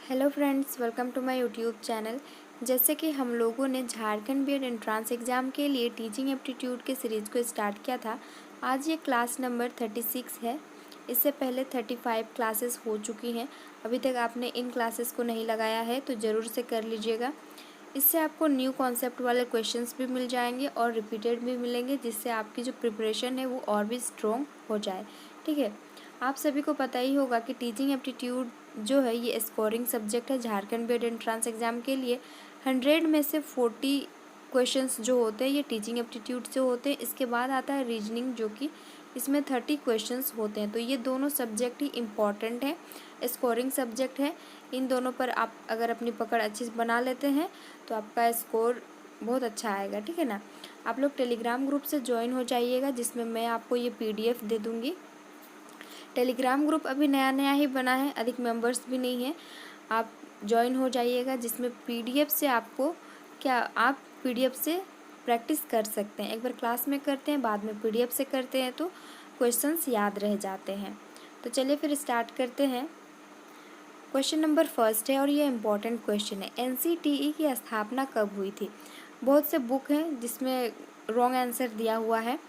Hello friends, welcome to my YouTube channel. जैसे कि हम लोगों ने झारखंड बीएड एंट्रेंस एग्ज़ाम के लिए टीचिंग एप्टीट्यूड के सीरीज़ को स्टार्ट किया था। आज ये क्लास नंबर 36 है। इससे पहले 35 क्लासेस हो चुकी हैं। अभी तक आपने इन क्लासेस को नहीं लगाया है तो ज़रूर से कर लीजिएगा। इससे आपको न्यू कॉन्सेप्ट वाले क्वेश्चंस भी मिल जाएंगे और रिपीटेड भी मिलेंगे, जिससे आपकी जो प्रिपरेशन है वो और भी स्ट्रॉन्ग हो जाए। ठीक है, आप सभी को पता ही होगा कि टीचिंग एप्टीट्यूड जो है ये स्कोरिंग सब्जेक्ट है झारखंड बीएड एंट्रेंस एग्ज़ाम के लिए। 100 में से 40 क्वेश्चंस जो होते हैं ये टीचिंग एप्टीट्यूड से होते हैं। इसके बाद आता है रीजनिंग, जो कि इसमें 30 क्वेश्चंस होते हैं। तो ये दोनों सब्जेक्ट ही इम्पॉर्टेंट है, स्कोरिंग सब्जेक्ट है। इन दोनों पर आप अगर अपनी पकड़ अच्छी से बना लेते हैं तो आपका स्कोर बहुत अच्छा आएगा। ठीक है ना। आप लोग टेलीग्राम ग्रुप से ज्वाइन हो जाइएगा, जिसमें मैं आपको ये PDF दे दूँगी। टेलीग्राम ग्रुप अभी नया नया ही बना है, अधिक मेंबर्स भी नहीं है। आप ज्वाइन हो जाइएगा, जिसमें PDF से आपको आप PDF से प्रैक्टिस कर सकते हैं। एक बार क्लास में करते हैं, बाद में PDF से करते हैं तो क्वेश्चंस याद रह जाते हैं। तो चलिए फिर स्टार्ट करते हैं। क्वेश्चन नंबर फर्स्ट है और ये इम्पॉर्टेंट क्वेश्चन है। NCTE की स्थापना कब हुई थी? बहुत से बुक हैं जिसमें रॉन्ग आंसर दिया हुआ है।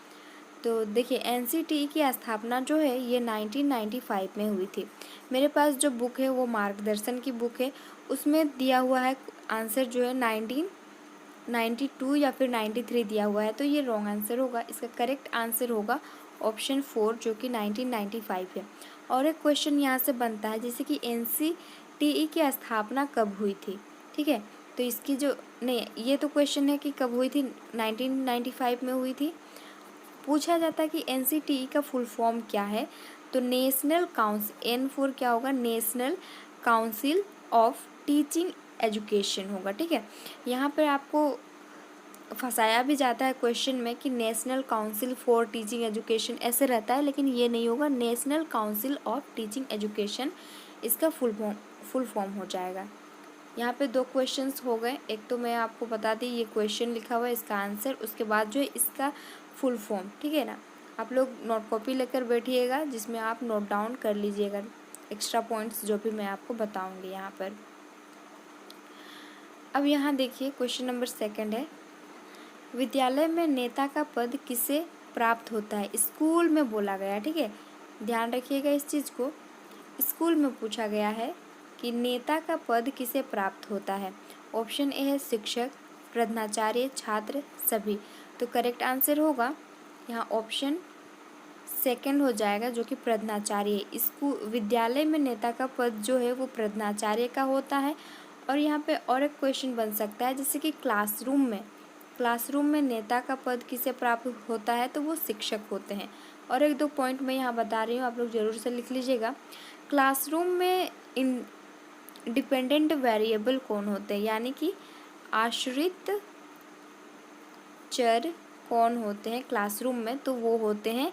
तो देखिए, NCTE की स्थापना जो है ये 1995 में हुई थी। मेरे पास जो बुक है वो मार्गदर्शन की बुक है, उसमें दिया हुआ है आंसर जो है 1992 या फिर 93 दिया हुआ है, तो ये रॉन्ग आंसर होगा। इसका करेक्ट आंसर होगा ऑप्शन 4, जो कि 1995 है। और एक क्वेश्चन यहाँ से बनता है, जैसे कि NCTE की स्थापना कब हुई थी। ठीक है, तो इसकी जो नहीं, ये तो क्वेश्चन है कि कब हुई थी, 1995 में हुई थी। पूछा जाता है कि NCTE का फुल फॉर्म क्या है, तो नेशनल काउंसिल, N4 क्या होगा, national council of teaching education होगा। ठीक है, यहाँ पर आपको फंसाया भी जाता है क्वेश्चन में कि national council for teaching education ऐसे रहता है, लेकिन ये नहीं होगा, national council of teaching education इसका फुल फॉर्म हो जाएगा। यहाँ पे 2 क्वेश्चंस हो गए। एक तो मैं आपको बता दी, ये क्वेश्चन लिखा हुआ है, इसका आंसर, उसके बाद जो है इसका फुल फॉर्म। ठीक है ना। आप लोग नोट कॉपी लेकर बैठिएगा, जिसमें आप नोट डाउन कर लीजिएगा एक्स्ट्रा पॉइंट्स जो भी मैं आपको बताऊँगी यहाँ पर। अब यहाँ देखिए, क्वेश्चन नंबर 2 है, विद्यालय में नेता का पद किसे प्राप्त होता है? स्कूल में बोला गया। ठीक है, ध्यान रखिएगा इस चीज़ को। स्कूल में पूछा गया है कि नेता का पद किसे प्राप्त होता है। ऑप्शन ए है शिक्षक, प्रधानाचार्य, छात्र, सभी। तो करेक्ट आंसर होगा यहाँ ऑप्शन 2 हो जाएगा, जो कि प्रधानाचार्य। स्कूल विद्यालय में नेता का पद जो है वो प्रधानाचार्य का होता है। और यहाँ पे और एक क्वेश्चन बन सकता है, जैसे कि क्लासरूम में नेता का पद किसे प्राप्त होता है, तो वो शिक्षक होते हैं। और 1-2 पॉइंट मैं यहाँ बता रही हूँ, आप लोग ज़रूर से लिख लीजिएगा। क्लासरूम में डिपेंडेंट वेरिएबल कौन होते हैं, यानी कि आश्रित चर कौन होते हैं क्लासरूम में, तो वो होते हैं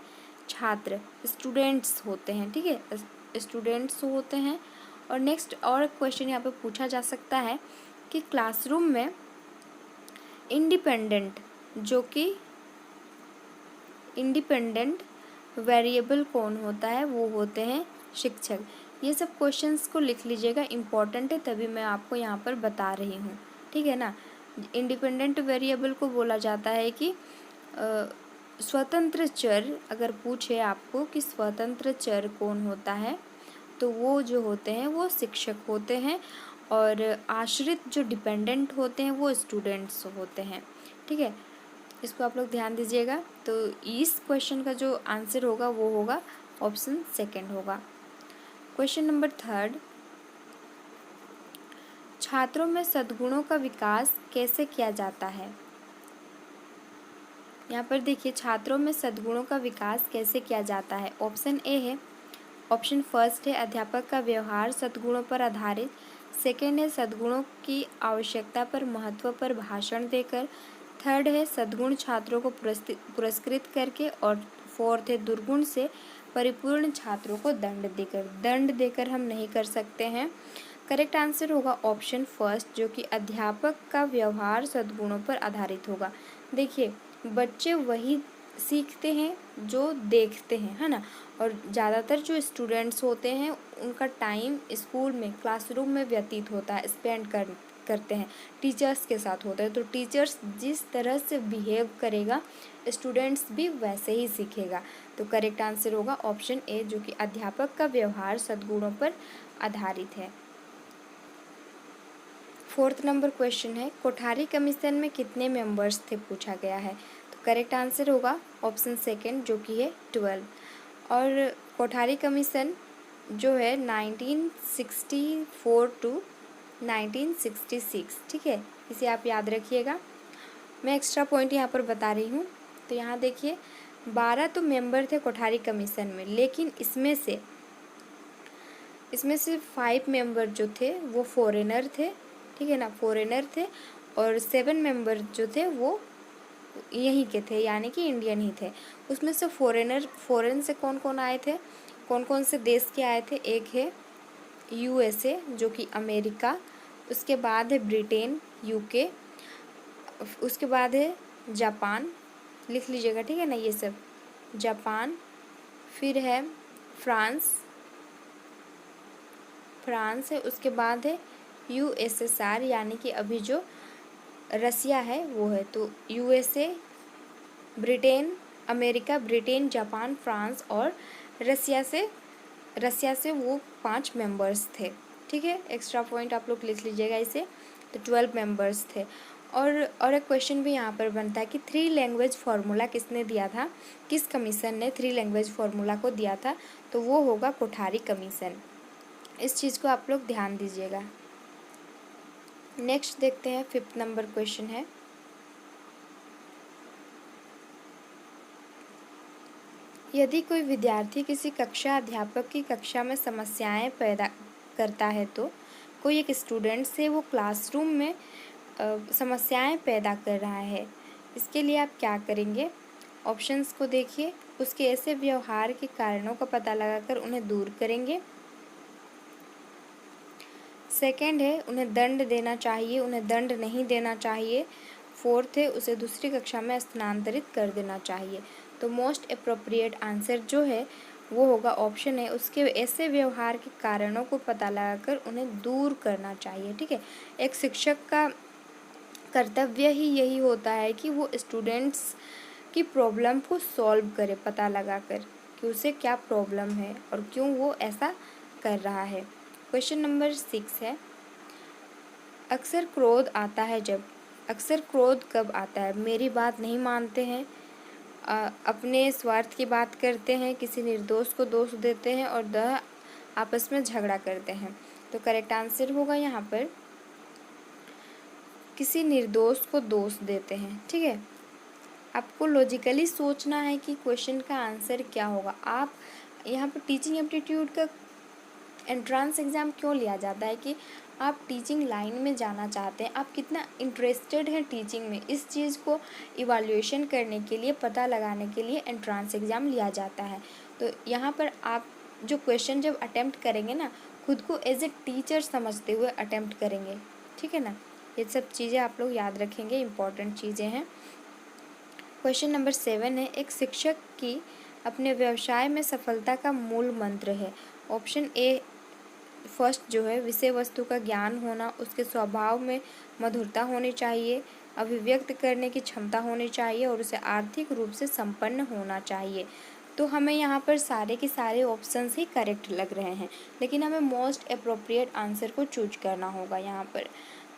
छात्र, स्टूडेंट्स होते हैं। ठीक है, स्टूडेंट्स होते हैं। और नेक्स्ट और एक क्वेश्चन यहाँ पे पूछा जा सकता है कि क्लासरूम में इंडिपेंडेंट वेरिएबल कौन होता है, वो होते हैं शिक्षक। ये सब क्वेश्चंस को लिख लीजिएगा, इम्पॉर्टेंट है, तभी मैं आपको यहाँ पर बता रही हूँ। ठीक है ना। इंडिपेंडेंट वेरिएबल को बोला जाता है कि स्वतंत्र चर, अगर पूछे आपको कि स्वतंत्र चर कौन होता है, तो वो जो होते हैं वो शिक्षक होते हैं। और आश्रित जो डिपेंडेंट होते हैं वो स्टूडेंट्स होते हैं। ठीक है, इसको आप लोग ध्यान दीजिएगा। तो इस क्वेश्चन का जो आंसर होगा वो होगा ऑप्शन 2 होगा। क्वेश्चन नंबर 3, छात्रों में सद्गुणों का विकास कैसे किया जाता है? यहाँ पर देखिए, छात्रों में सद्गुणों का विकास कैसे किया जाता है। ऑप्शन ए है, ऑप्शन फर्स्ट है अध्यापक का व्यवहार सद्गुणों पर आधारित। 2 है सद्गुणों की आवश्यकता पर महत्व पर भाषण देकर। 3 है सद्गुण छात्रों को पुरस्कृत करके। और 4 है दुर्गुण से परिपूर्ण छात्रों को दंड देकर हम नहीं कर सकते हैं। करेक्ट आंसर होगा ऑप्शन फर्स्ट, जो कि अध्यापक का व्यवहार सद्गुणों पर आधारित होगा। देखिए, बच्चे वही सीखते हैं जो देखते हैं, है ना। और ज़्यादातर जो स्टूडेंट्स होते हैं उनका टाइम स्कूल में क्लासरूम में व्यतीत होता है, स्पेंड करते हैं, टीचर्स के साथ होता है। तो टीचर्स जिस तरह से बिहेव करेगा स्टूडेंट्स भी वैसे ही सीखेगा। तो करेक्ट आंसर होगा ऑप्शन ए, जो कि अध्यापक का व्यवहार सद्गुणों पर आधारित है। 4th नंबर क्वेश्चन है, कोठारी कमीशन में कितने मेंबर्स थे पूछा गया है। तो करेक्ट आंसर होगा ऑप्शन सेकंड, जो कि है 12। और कोठारी कमीशन जो है 1964 टू 1966, ठीक है, इसे आप याद रखिएगा। मैं एक्स्ट्रा पॉइंट यहाँ पर बता रही हूँ। तो यहाँ देखिए 12 तो मेंबर थे कोठारी कमीशन में, लेकिन इसमें से 5 मेंबर जो थे वो फॉरेनर थे, ठीक है ना, फॉरेनर थे। और 7 मेंबर जो थे वो यहीं के थे, यानी कि इंडियन ही थे। उसमें से फॉरेन से कौन कौन आए थे, कौन कौन से देश के आए थे। एक है यूएसए, जो कि अमेरिका, उसके बाद है ब्रिटेन यूके, उसके बाद है जापान, लिख लीजिएगा, ठीक है ना, ये सब जापान। फिर है फ्रांस है, उसके बाद है यूएसएसआर, यानी कि अभी जो रसिया है वो है। तो USA, Britain, America, Britain, Japan, France और रसिया से वो 5 मेंबर्स थे, ठीक है। एक्स्ट्रा पॉइंट आप लोग लिख लीजिएगा इसे। तो 12 मेंबर्स थे। और एक क्वेश्चन भी यहाँ पर बनता है कि 3 लैंग्वेज फार्मूला किसने दिया था, किस कमीशन ने 3 लैंग्वेज फार्मूला को दिया था। तो वो होगा कोठारी कमीशन। इस चीज़ को आप लोग ध्यान दीजिएगा। नेक्स्ट देखते हैं 5th नंबर क्वेश्चन है, यदि कोई विद्यार्थी किसी कक्षा अध्यापक की कक्षा में समस्याएं पैदा करता है, तो कोई एक स्टूडेंट से वो क्लासरूम में समस्याएं पैदा कर रहा है, इसके लिए आप क्या करेंगे। ऑप्शंस को देखिए। उसके ऐसे व्यवहार के कारणों का पता लगाकर उन्हें दूर करेंगे। सेकंड है, उन्हें दंड देना चाहिए, उन्हें दंड नहीं देना चाहिए। 4th है, उसे दूसरी कक्षा में स्थानांतरित कर देना चाहिए। तो मोस्ट अप्रोप्रिएट आंसर जो है वो होगा ऑप्शन है, उसके ऐसे व्यवहार के कारणों को पता लगाकर उन्हें दूर करना चाहिए, ठीक है। एक शिक्षक का कर्तव्य ही यही होता है कि वो स्टूडेंट्स की प्रॉब्लम को सॉल्व करे, पता लगाकर कि उसे क्या प्रॉब्लम है और क्यों वो ऐसा कर रहा है। क्वेश्चन नंबर 6 है, अक्सर क्रोध कब आता है। मेरी बात नहीं मानते हैं, अपने स्वार्थ की बात करते हैं, किसी निर्दोष को दोष देते हैं और आपस में झगड़ा करते हैं। तो करेक्ट आंसर होगा यहाँ पर किसी निर्दोष को दोष देते हैं, ठीक है। आपको लॉजिकली सोचना है कि क्वेश्चन का आंसर क्या होगा। आप यहाँ पर टीचिंग एप्टीट्यूड का एंट्रेंस एग्ज़ाम क्यों लिया जाता है कि आप टीचिंग लाइन में जाना चाहते हैं, आप कितना इंटरेस्टेड हैं टीचिंग में, इस चीज़ को इवैल्यूएशन करने के लिए, पता लगाने के लिए एंट्रेंस एग्ज़ाम लिया जाता है। तो यहाँ पर आप जो क्वेश्चन जब अटेम्प्ट करेंगे ना, खुद को एज ए टीचर समझते हुए अटेम्प्ट करेंगे, ठीक है ना। ये सब चीज़ें आप लोग याद रखेंगे, इम्पॉर्टेंट चीज़ें हैं। क्वेश्चन नंबर 7 है, एक शिक्षक की अपने व्यवसाय में सफलता का मूल मंत्र है। ऑप्शन ए फर्स्ट जो है, विषय वस्तु का ज्ञान होना, उसके स्वभाव में मधुरता होनी चाहिए, अभिव्यक्त करने की क्षमता होनी चाहिए और उसे आर्थिक रूप से संपन्न होना चाहिए। तो हमें यहाँ पर सारे के सारे ऑप्शंस ही करेक्ट लग रहे हैं, लेकिन हमें मोस्ट अप्रोप्रिएट आंसर को चूज करना होगा यहाँ पर।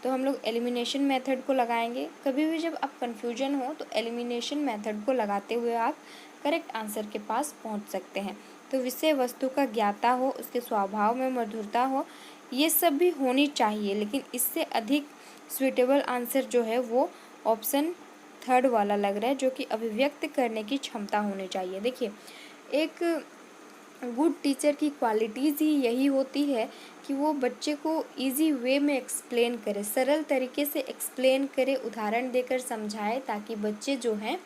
तो हम लोग एलिमिनेशन मेथड को लगाएंगे। कभी भी जब आप कन्फ्यूजन हो तो एलिमिनेशन मेथड को लगाते हुए आप करेक्ट आंसर के पास पहुँच सकते हैं। तो विषय वस्तु का ज्ञाता हो, उसके स्वभाव में मधुरता हो, ये सब भी होनी चाहिए, लेकिन इससे अधिक सुइटेबल आंसर जो है वो ऑप्शन 3rd वाला लग रहा है, जो कि अभिव्यक्त करने की क्षमता होनी चाहिए। देखिए, एक गुड टीचर की क्वालिटीज़ ही यही होती है कि वो बच्चे को इजी वे में एक्सप्लेन करे, सरल तरीके से एक्सप्लेन करे, उदाहरण देकर समझाए, ताकि बच्चे जो हैं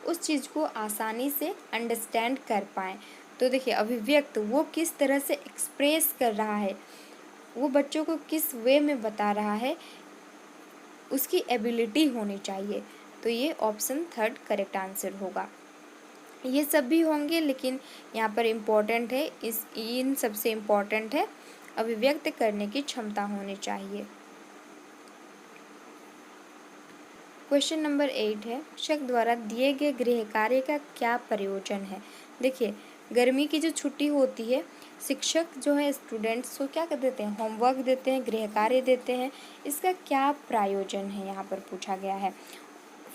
उस चीज़ को आसानी से अंडरस्टैंड कर पाएँ। तो देखिए, अभिव्यक्त वो किस तरह से एक्सप्रेस कर रहा है, वो बच्चों को किस वे में बता रहा है, उसकी एबिलिटी होनी चाहिए। तो ये ऑप्शन 3rd करेक्ट आंसर होगा। ये सब भी होंगे, लेकिन यहाँ पर इम्पोर्टेंट है, इन सबसे इम्पोर्टेंट है अभिव्यक्त करने की क्षमता होनी चाहिए। क्वेश्चन नंबर 8 है, शिक्षक द्वारा दिए गए गृह कार्य का क्या प्रयोजन है। देखिए, गर्मी की जो छुट्टी होती है, शिक्षक जो है स्टूडेंट्स को क्या कर देते हैं, होमवर्क देते हैं, गृह कार्य देते हैं। इसका क्या प्रयोजन है यहाँ पर पूछा गया है।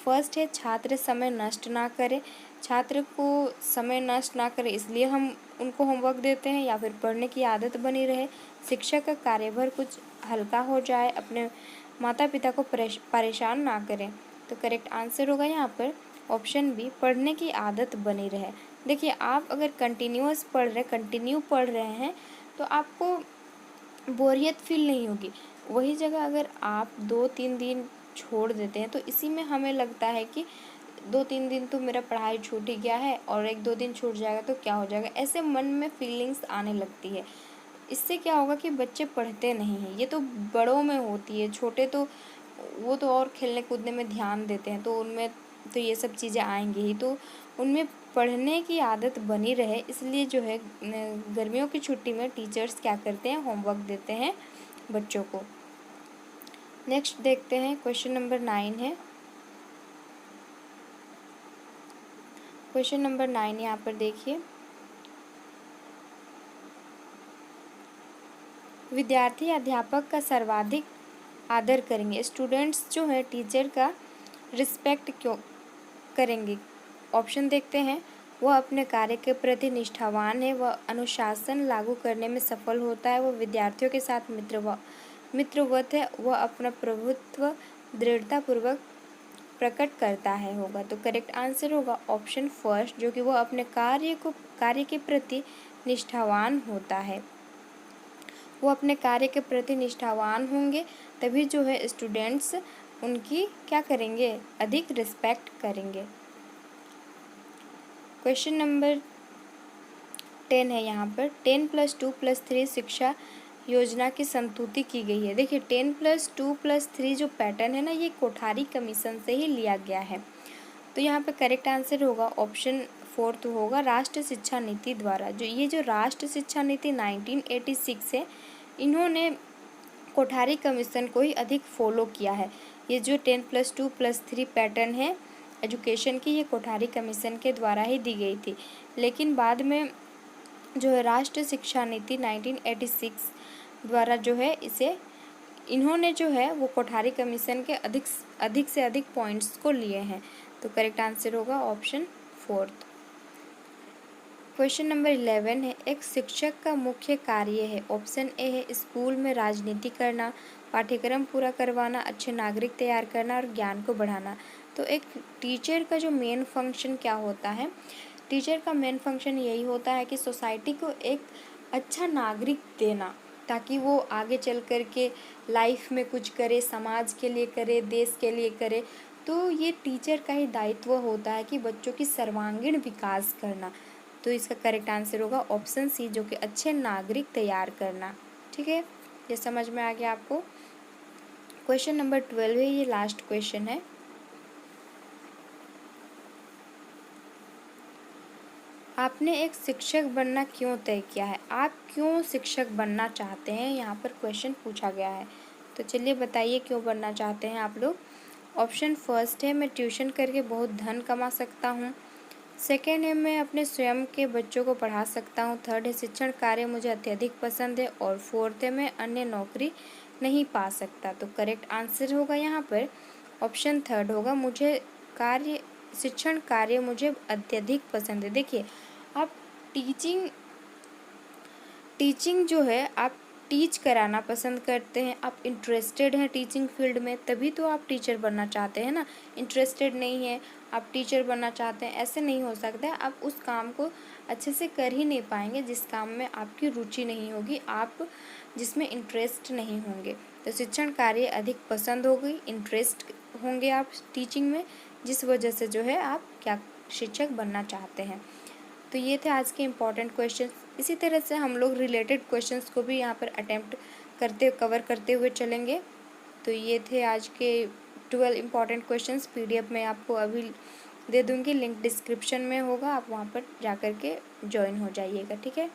फर्स्ट है, छात्र समय नष्ट ना करे। छात्र को समय नष्ट ना करे इसलिए हम उनको होमवर्क देते हैं, या फिर पढ़ने की आदत बनी रहे, शिक्षक का कार्यभार कुछ हल्का हो जाए, अपने माता पिता को परेशान ना करें। तो करेक्ट आंसर होगा यहाँ पर ऑप्शन बी, पढ़ने की आदत बनी रहे। देखिए, आप अगर कंटिन्यू पढ़ रहे हैं तो आपको बोरियत फील नहीं होगी। वही जगह अगर आप 2-3 दिन छोड़ देते हैं तो इसी में हमें लगता है कि 2-3 दिन तो मेरा पढ़ाई छूट ही गया है और 1-2 दिन छूट जाएगा तो क्या हो जाएगा, ऐसे मन में फीलिंग्स आने लगती है। इससे क्या होगा कि बच्चे पढ़ते नहीं हैं। ये तो बड़ों में होती है, छोटे तो वो तो और खेलने कूदने में ध्यान देते हैं, तो उनमें तो ये सब चीज़ें आएंगी ही। तो उनमें पढ़ने की आदत बनी रहे इसलिए जो है गर्मियों की छुट्टी में टीचर्स क्या करते हैं, होमवर्क देते हैं बच्चों को। नेक्स्ट देखते हैं, क्वेश्चन नंबर 9 है। क्वेश्चन नंबर 9 यहाँ पर देखिए, विद्यार्थी अध्यापक का सर्वाधिक आदर करेंगे। स्टूडेंट्स जो है टीचर का रिस्पेक्ट क्यों करेंगे। ऑप्शन देखते हैं, वह अपने कार्य के प्रति निष्ठावान है, वह अनुशासन लागू करने में सफल होता है, वह विद्यार्थियों के साथ मित्रवत है, वह अपना प्रभुत्व दृढ़तापूर्वक प्रकट करता है। होगा तो करेक्ट आंसर होगा ऑप्शन फर्स्ट, जो कि वह अपने कार्य के प्रति निष्ठावान होता है। वो अपने कार्य के प्रति निष्ठावान होंगे तभी जो है स्टूडेंट्स उनकी क्या करेंगे, अधिक रिस्पेक्ट करेंगे। क्वेश्चन नंबर 10 है यहाँ पर, 10+2+3 शिक्षा योजना की संस्तुति की गई है। देखिए, 10+2+3 जो पैटर्न है ना, ये कोठारी कमीशन से ही लिया गया है। तो यहाँ पे करेक्ट आंसर होगा ऑप्शन फोर्थ होगा, राष्ट्रीय शिक्षा नीति द्वारा। जो राष्ट्रीय शिक्षा नीति 1986 है, इन्होंने कोठारी कमीशन को ही अधिक फॉलो किया है। ये जो 10+2+3 पैटर्न है एजुकेशन की, ये कोठारी कमीशन के द्वारा ही दी गई थी। लेकिन बाद में जो है राष्ट्रीय शिक्षा नीति 1986 द्वारा जो है इन्होंने जो है वो कोठारी कमीशन के अधिक से अधिक पॉइंट्स को लिए हैं। तो करेक्ट आंसर होगा ऑप्शन फोर्थ। क्वेश्चन नंबर 11 है, एक शिक्षक का मुख्य कार्य है। ऑप्शन ए है स्कूल में राजनीति करना, पाठ्यक्रम पूरा करवाना, अच्छे नागरिक तैयार करना और ज्ञान को बढ़ाना। तो एक टीचर का जो मेन फंक्शन क्या होता है, टीचर का मेन फंक्शन यही होता है कि सोसाइटी को एक अच्छा नागरिक देना, ताकि वो आगे चल कर के लाइफ में कुछ करे, समाज के लिए करे, देश के लिए करे। तो ये टीचर का ही दायित्व होता है कि बच्चों की सर्वांगीण विकास करना। तो इसका करेक्ट आंसर होगा ऑप्शन सी, जो कि अच्छे नागरिक तैयार करना। ठीक है, ये समझ में आ गया आपको। क्वेश्चन नंबर 12 है, ये लास्ट क्वेश्चन है। आपने एक शिक्षक बनना क्यों तय किया है। आप क्यों शिक्षक बनना चाहते हैं, यहाँ पर क्वेश्चन पूछा गया है। तो चलिए बताइए क्यों बनना चाहते हैं आप लोग। ऑप्शन फर्स्ट है, मैं ट्यूशन करके बहुत धन कमा सकता हूँ। सेकेंड है, मैं अपने स्वयं के बच्चों को पढ़ा सकता हूँ। थर्ड है, शिक्षण कार्य मुझे अत्यधिक पसंद है। और फोर्थ है, मैं अन्य नौकरी नहीं पा सकता। तो करेक्ट आंसर होगा यहाँ पर ऑप्शन थर्ड होगा, मुझे शिक्षण कार्य मुझे अत्यधिक पसंद है। देखिए, आप टीचिंग जो है आप टीच कराना पसंद करते हैं, आप इंटरेस्टेड हैं टीचिंग फील्ड में, तभी तो आप टीचर बनना चाहते हैं ना। इंटरेस्टेड नहीं है, आप टीचर बनना चाहते हैं, ऐसे नहीं हो सकता है। आप उस काम को अच्छे से कर ही नहीं पाएंगे जिस काम में आपकी रुचि नहीं होगी, आप जिसमें इंटरेस्ट नहीं होंगे। तो शिक्षण कार्य अधिक पसंद होगी, इंटरेस्ट होंगे आप टीचिंग में, जिस वजह से जो है आप क्या शिक्षक बनना चाहते हैं। तो ये थे आज के इम्पॉर्टेंट क्वेश्चन। इसी तरह से हम लोग रिलेटेड क्वेश्चंस को भी यहाँ पर कवर करते हुए चलेंगे। तो ये थे आज के 12 इम्पॉर्टेंट क्वेश्चंस। PDF में आपको अभी दे दूँगी, लिंक डिस्क्रिप्शन में होगा, आप वहाँ पर जा कर के ज्वाइन हो जाइएगा, ठीक है।